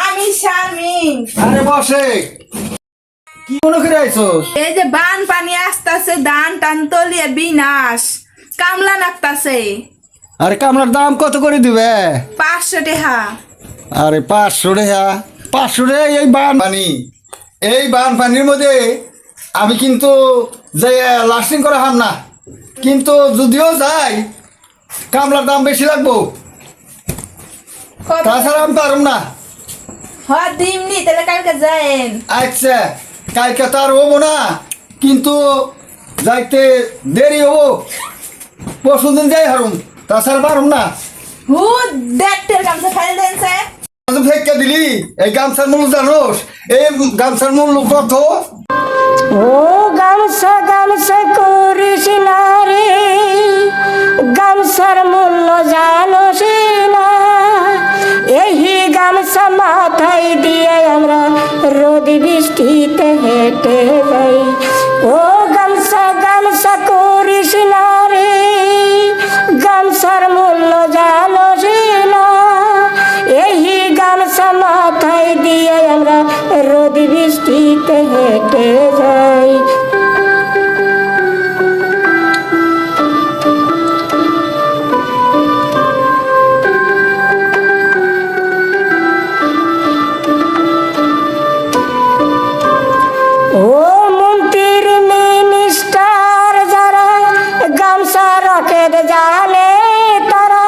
আমি শারমিন। আরে বসে কি মনে করে আইছস? এই যে বান পানি আসতেছে, ধান টান তলিয়ে বিনাশ, কামলা নাকতাছে। আরে কামলার দাম কত করে দিবে? 500 টাকা। আরে 500 টাকা? 500 টাকা এই বান পানি, এই বান পানির মধ্যে আমি কিন্তু যে লাস্টিং করা হাম না, কিন্তু যদিও যাই কামলার দাম বেশি লাগবো, তাছাড়া আমি পারুম না। হ্যাঁ দিমনি, তাহলে কালকে যাইন। আচ্ছা কালকে তো আর হবো না, কিন্তু যাইতে দেরি হবো, পরশু দিন যাই হারুম, তাছাড়া পারুম না। হু দেখতের গামছা খাইল দেনছে। ফেক্কা দিলি এই গামছার মূল্য জানোস? এই গামছার মূল্য কত? ও গামছা গামছা করিস না রে, গামছার মূল্য জানোস না। এই গামছা মাথায় দিয়ে আমরা রোদ বৃষ্টিতে হেঁটে যাই। ও গামছা গামছা করিস না রে, গামছার মূল্য জানোস না। এই গামছা মাথায় দিয়ে আমরা রোদ বৃষ্টিতে হেঁটে যাই। ও মন্ত্রীর মিনিস্টার যারা গামছা রাখে জানে তারা,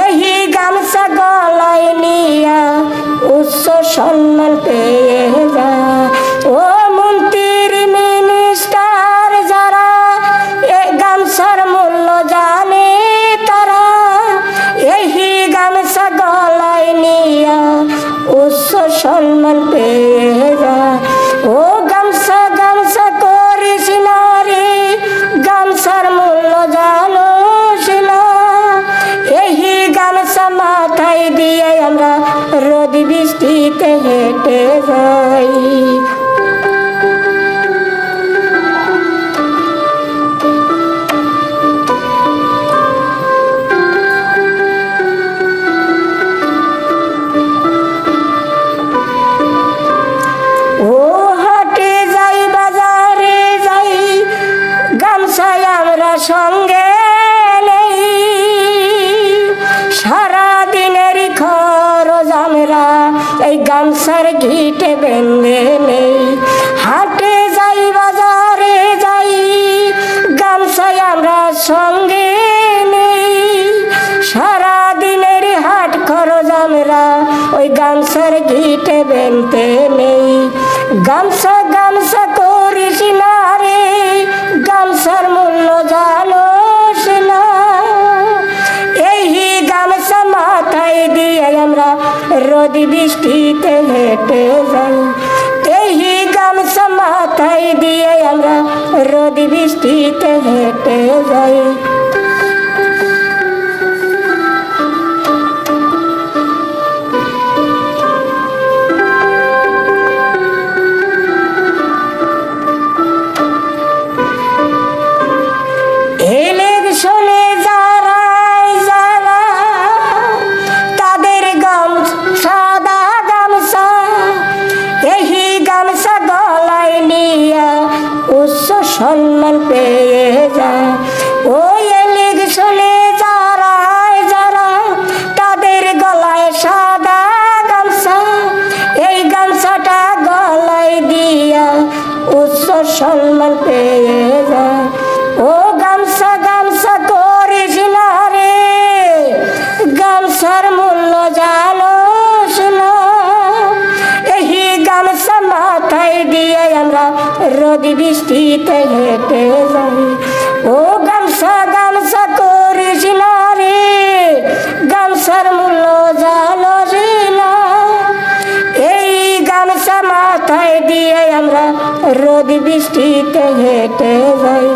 এই গামছা গলায় নিয়া উচ্চ সম্মান পেয়ে যায়। ও মন্ত্রীর মিনিস্টার যারা এই গামছার মূল্য জানে তারা, এই গামছা গলায় নিয়া উচ্চ সম্মান পেয়ে যায়। ও গামছা গামছা করিস না রে, গামছার মূল্য জানোস না। এই গামছা মাথায় দিয়ে আমরা রোদ বৃষ্টিতে হেঁটে যাই। ও হাটে যাই বাজারে যাই, গামছায় আমরা সঙ্গে নেই। সারা দিনের খরচ আমরা এই গামছার ঘিটে বেঁধে নেই। হাটে যাই বাজারে যাই, গামছায় আমরা সঙ্গে নেই। সারা দিনের হাট খরচ আমরা ওই গামছার ঘিটে বেঁধে নেই। গামছা গামছা করিস না রে, গামছার মূল্য জানোস না। এই গামছা মাথায় দিয়ে আমরা রোদ বৃষ্টিতে হেঁটে যাই। এই গামছা মাথায় দিয়ে আমরা রোদ বৃষ্টিতে হেঁটে যাই। ইলেকশনে যারা যারা তাদের সাদা গামছা, এই গামছা গলায় নিয়া উচ্চ সম্মান পেয়ে যায়। ওই ইলেকশনে যারা যারা তাদের গলায় সাদা গামছা, এই গামছাটা গলায় দিয়া উচ্চ সম্মান পেয়ে যায়। ও গামছা গামছা করিস না রে, গামছার মূল্য জানোস না। এই গামছা মাথায় দিয়ে আমরা রোদ বৃষ্টিতে হেঁটে যাই। ও গামছা গামছা করিস না রে, গামছার মূল্য জানোস না। এই গামছা মাথায় দিয়ে আমরা রোদ বৃষ্টিতে হেঁটে যাই।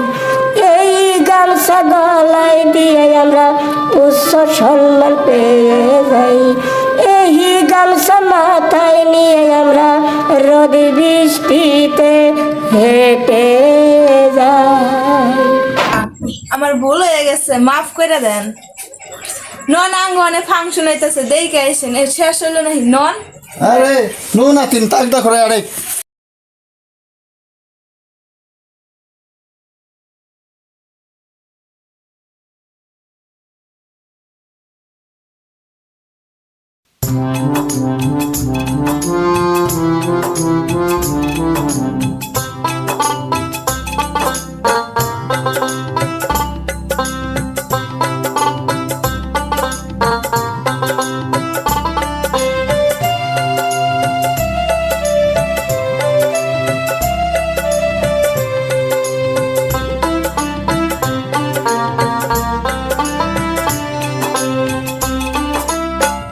এই গামছা গলায় দিয়ে আমরা উচ্চ সম্মান পেয়ে যাই। এই গামছা মাথায় নিয়ে আমরা রোদ বৃষ্টিতে হেঁটে যাই। আমার ভুল হয়ে গেছে, মাফ করে দেন। নন আঙ্গনে ফাংশন হইতেছে দেখে আইসেন এর শেষ হলো নাকি নন আরে নো না তিন তাক দা করে আরে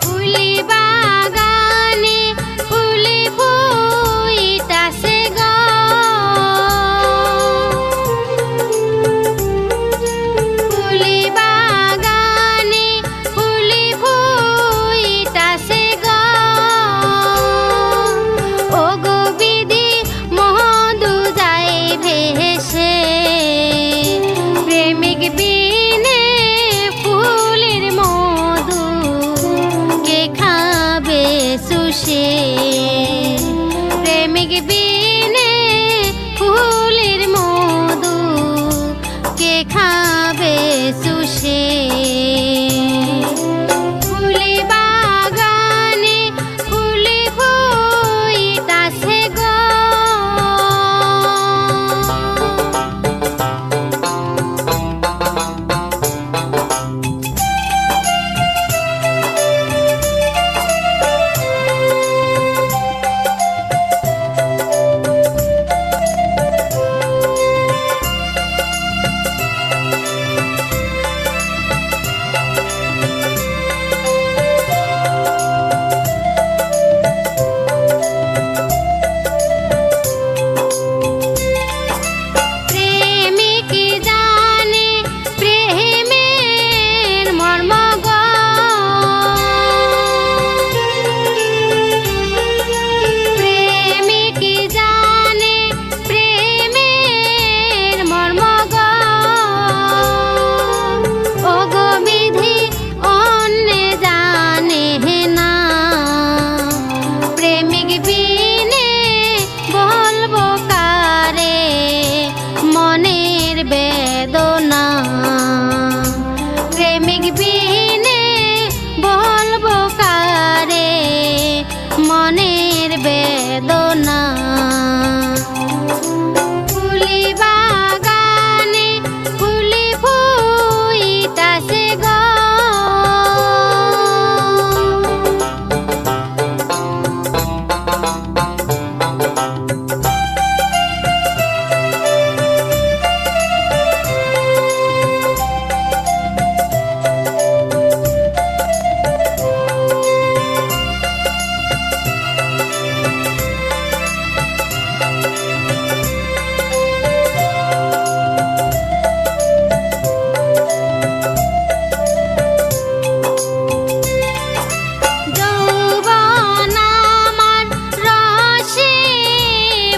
ফুলি বাগানে ফুলি ফুইতাছে গো ফুলি বাগানে ফুলি ফুইতাছে গো ও গো বিধি মধু যায় ভেসে প্রেমিক বিনে ফুলের মধু কে খাবে সুশে প্রেমিক বিনে ফুলের মধু কে খাবে সুশে ফুলি বাগানে ফুলি ফুইতাছে গো প্রেমিক জানে প্রেমের মর্ম গো প্রেমিক জানে প্রেমের মর্ম গো ও গো বিধি অন্য জানে না প্রেমিক বিনে বলবো কারে মনের বেদনা প্রেমিক বিনে বলবো কারে মনের বেদনা ফুলি বাগানে ফুলি ফুইতাছে গো যৌবন আমার রসে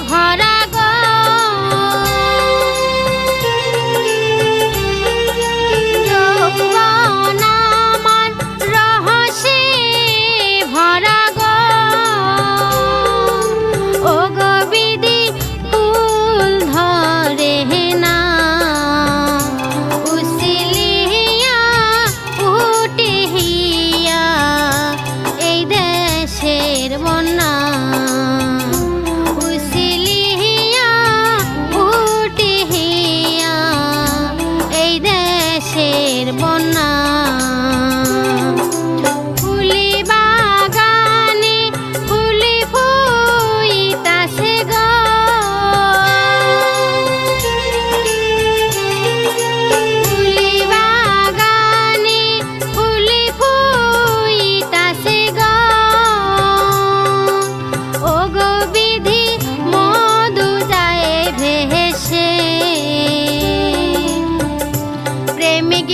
ভরা গো যৌবন আমার রসে ভরা গো ও গো বিধি ফুল ধরে না উসিলিয়া উঠিয়া এই দেশের বন্যা উসিলিয়া উঠিয়া এই দেশের বন্যা ফুলি বাগানে ফুলি ফুইতাছে গো ফুলি বাগানে ফুলি ফুইতাছে গো ও গো বিধি মধু যায় ভেসে প্রেমিক